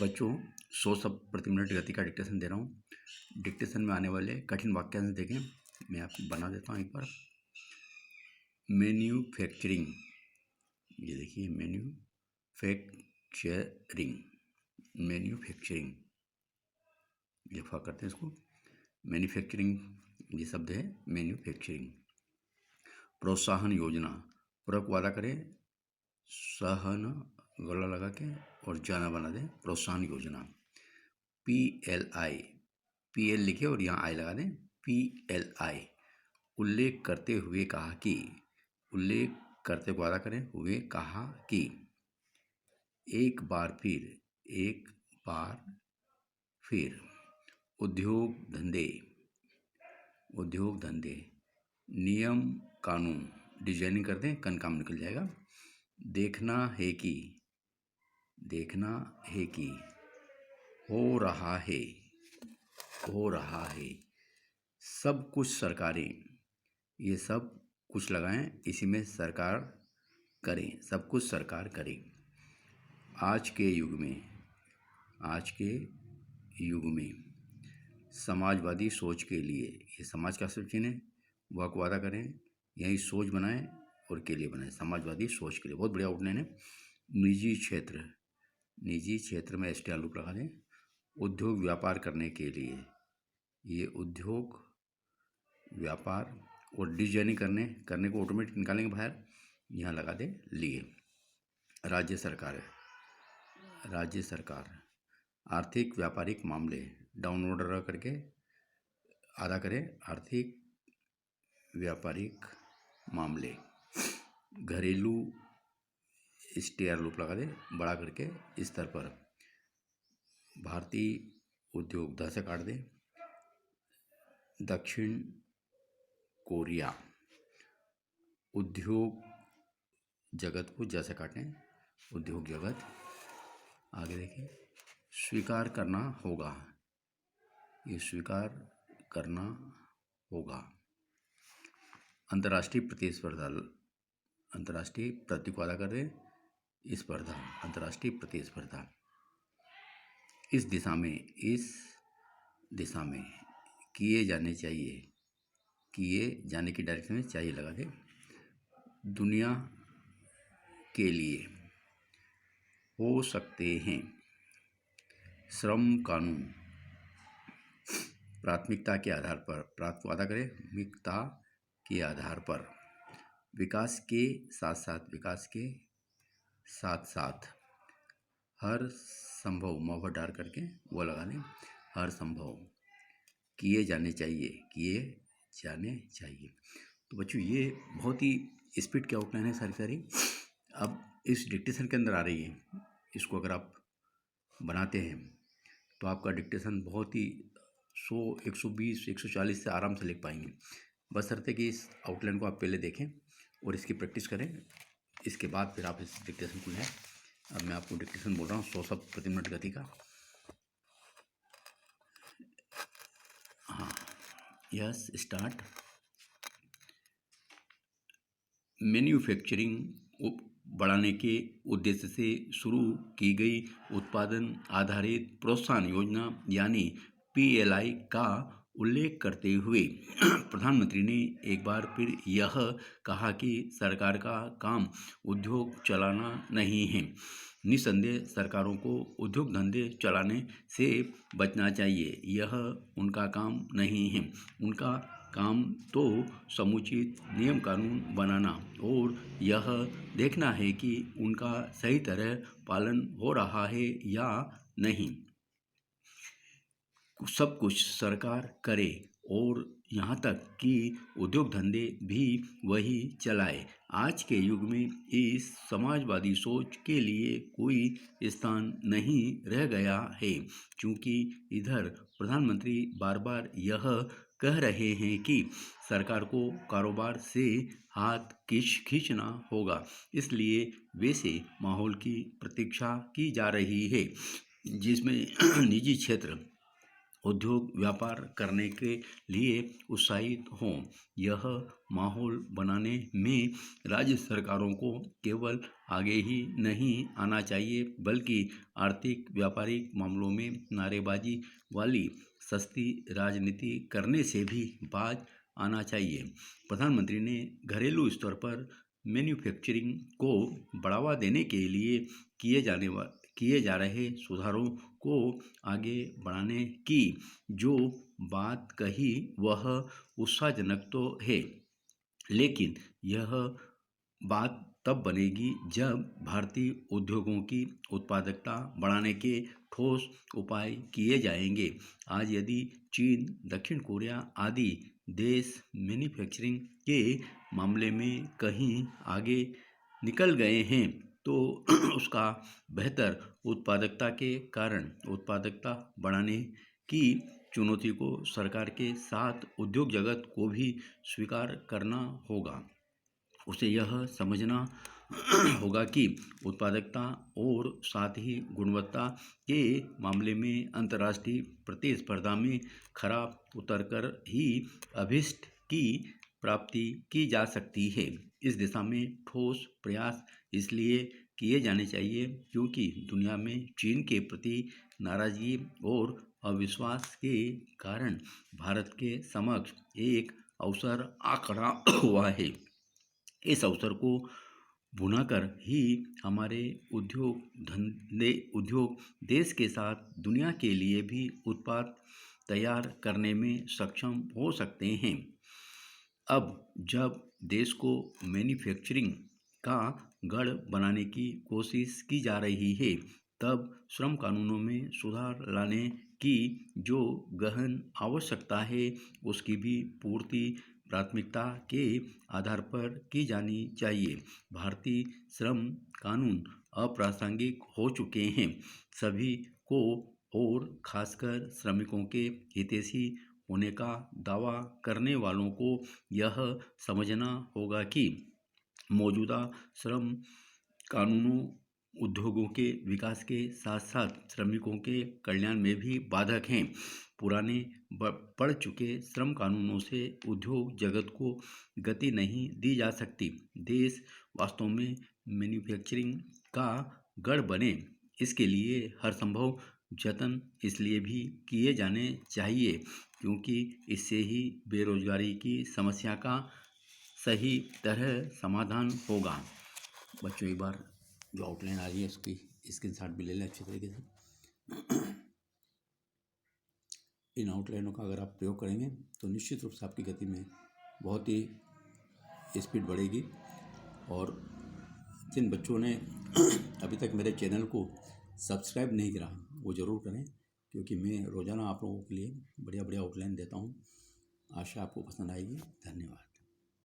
बच्चों 100 शब्द प्रति मिनट गति का डिक्टेशन दे रहा हूँ। डिक्टेशन में आने वाले कठिन वाक्यांश देखें, मैं आपको बना देता हूँ एक बार। मैन्युफैक्चरिंग, ये देखिए मैन्युफैक्चरिंग लिखा करते हैं इसको। मैन्युफैक्चरिंग ये शब्द है मैन्युफैक्चरिंग। प्रोत्साहन योजना, पूरक वादा करें, सहन गला लगा के और जाना बना दें, प्रोत्साहन योजना। PLI, PL लिखे और यहाँ आई लगा दें, PLI उल्लेख करते हुए कहा कि, उल्लेख करते वादा करें हुए कहा कि, एक बार फिर उद्योग धंधे नियम कानून, डिजाइनिंग कर दें, कन काम निकल जाएगा। देखना है कि हो रहा है सब कुछ सरकारें, ये सब कुछ लगाएं, इसी में सरकार करें, सब कुछ सरकार करे। आज के युग में समाजवादी सोच के लिए, ये समाज का सब चिन्ह है, वह वादा करें, यही सोच बनाएं और के लिए बनाएं, समाजवादी सोच के लिए। बहुत बढ़िया आउटलाइन है। निजी क्षेत्र में STR लूप लगा दें। उद्योग व्यापार करने के लिए, ये उद्योग व्यापार और डिजाइनिंग करने को ऑटोमेटिक निकालेंगे बाहर, यहाँ लगा दें लिए। राज्य सरकार आर्थिक व्यापारिक मामले, डाउन ऑर्डर करके आधा करें, आर्थिक व्यापारिक मामले। घरेलू STR लूप लगा दें, बड़ा करके स्तर पर। भारतीय उद्योग ध से काट दें। दक्षिण कोरिया उद्योग जगत को जैसे काटें, उद्योग जगत। आगे देखिए, स्वीकार करना होगा, ये स्वीकार करना होगा। अंतर्राष्ट्रीय प्रति को अदा कर दें, स्पर्धा, अंतर्राष्ट्रीय प्रतिस्पर्धा। इस दिशा में किए जाने की डायरेक्शन में चाहिए लगा दें। दुनिया के लिए हो सकते हैं। श्रम कानून प्राथमिकता के आधार पर, वादा करें, प्राथमिकता के आधार पर। विकास के साथ साथ हर संभव मौका डाल करके वो लगाने, हर संभव किए जाने चाहिए। तो बच्चों ये बहुत ही स्पीड के आउटलाइन है सारी। अब इस डिक्टेशन के अंदर आ रही है, इसको अगर आप बनाते हैं तो आपका डिक्टेशन बहुत ही 100, 120, 140 से आराम से लिख पाएंगे। बशर्ते कि इस आउटलाइन को आप पहले देखें और इसकी प्रैक्टिस करें, इसके बाद फिर आप इस डिक्टेशन को लें। अब मैं आपको डिक्टेशन बोल रहा हूँ 100 शब्द प्रति मिनट गति का। हाँ, यस, स्टार्ट। मैन्युफैक्चरिंग बढ़ाने के उद्देश्य से शुरू की गई उत्पादन आधारित प्रोत्साहन योजना यानी PLI का उल्लेख करते हुए प्रधानमंत्री ने एक बार फिर यह कहा कि सरकार का काम उद्योग चलाना नहीं है। निस्संदेह सरकारों को उद्योग धंधे चलाने से बचना चाहिए, यह उनका काम नहीं है। उनका काम तो समुचित नियम कानून बनाना और यह देखना है कि उनका सही तरह पालन हो रहा है या नहीं। सब कुछ सरकार करे और यहाँ तक कि उद्योग धंधे भी वही चलाए। आज के युग में इस समाजवादी सोच के लिए कोई स्थान नहीं रह गया है, क्योंकि इधर प्रधानमंत्री बार बार यह कह रहे हैं कि सरकार को कारोबार से हाथ खींचना होगा, इसलिए वैसे माहौल की प्रतीक्षा की जा रही है जिसमें निजी क्षेत्र उद्योग व्यापार करने के लिए उत्साहित हों। यह माहौल बनाने में राज्य सरकारों को केवल आगे ही नहीं आना चाहिए, बल्कि आर्थिक व्यापारिक मामलों में नारेबाजी वाली सस्ती राजनीति करने से भी बाज आना चाहिए। प्रधानमंत्री ने घरेलू स्तर पर मैन्युफैक्चरिंग को बढ़ावा देने के लिए किए जा रहे सुधारों को आगे बढ़ाने की जो बात कही वह उत्साहजनक तो है, लेकिन यह बात तब बनेगी जब भारतीय उद्योगों की उत्पादकता बढ़ाने के ठोस उपाय किए जाएंगे। आज यदि चीन, दक्षिण कोरिया आदि देश मैन्युफैक्चरिंग के मामले में कहीं आगे निकल गए हैं तो उसका बेहतर उत्पादकता के कारण उत्पादकता बढ़ाने की चुनौती को सरकार के साथ उद्योग जगत को भी स्वीकार करना होगा। उसे यह समझना होगा कि उत्पादकता और साथ ही गुणवत्ता के मामले में अंतर्राष्ट्रीय प्रतिस्पर्धा में खरा उतरकर ही अभीष्ट की प्राप्ति की जा सकती है। इस दिशा में ठोस प्रयास इसलिए किए जाने चाहिए क्योंकि दुनिया में चीन के प्रति नाराजगी और अविश्वास के कारण भारत के समक्ष एक अवसर आ खड़ा हुआ है। इस अवसर को भुनाकर ही हमारे उद्योग देश के साथ दुनिया के लिए भी उत्पाद तैयार करने में सक्षम हो सकते हैं। अब जब देश को मैन्युफैक्चरिंग का गढ़ बनाने की कोशिश की जा रही है, तब श्रम कानूनों में सुधार लाने की जो गहन आवश्यकता है, उसकी भी पूर्ति प्राथमिकता के आधार पर की जानी चाहिए। भारतीय श्रम कानून अप्रासंगिक हो चुके हैं। सभी को और खासकर श्रमिकों के हितैषी होने का दावा करने वालों को यह समझना होगा कि मौजूदा श्रम कानूनों उद्योगों के विकास के साथ साथ श्रमिकों के कल्याण में भी बाधक हैं। पुराने पड़ चुके श्रम कानूनों से उद्योग जगत को गति नहीं दी जा सकती। देश वास्तव में मैन्युफैक्चरिंग का गढ़ बने, इसके लिए हर संभव जतन इसलिए भी किए जाने चाहिए क्योंकि इससे ही बेरोजगारी की समस्या का सही तरह समाधान होगा। बच्चों एक बार जो आउटलाइन आ रही है उसकी स्क्रीनशॉट भी ले लें अच्छी तरीके से। इन आउटलाइनों का अगर आप प्रयोग करेंगे तो निश्चित रूप से आपकी गति में बहुत ही स्पीड बढ़ेगी। और जिन बच्चों ने अभी तक मेरे चैनल को सब्सक्राइब नहीं करा वो ज़रूर करें क्योंकि मैं रोज़ाना आप लोगों के लिए बढ़िया बढ़िया आउटलाइन देता हूँ। आशा आपको पसंद आएगी। धन्यवाद।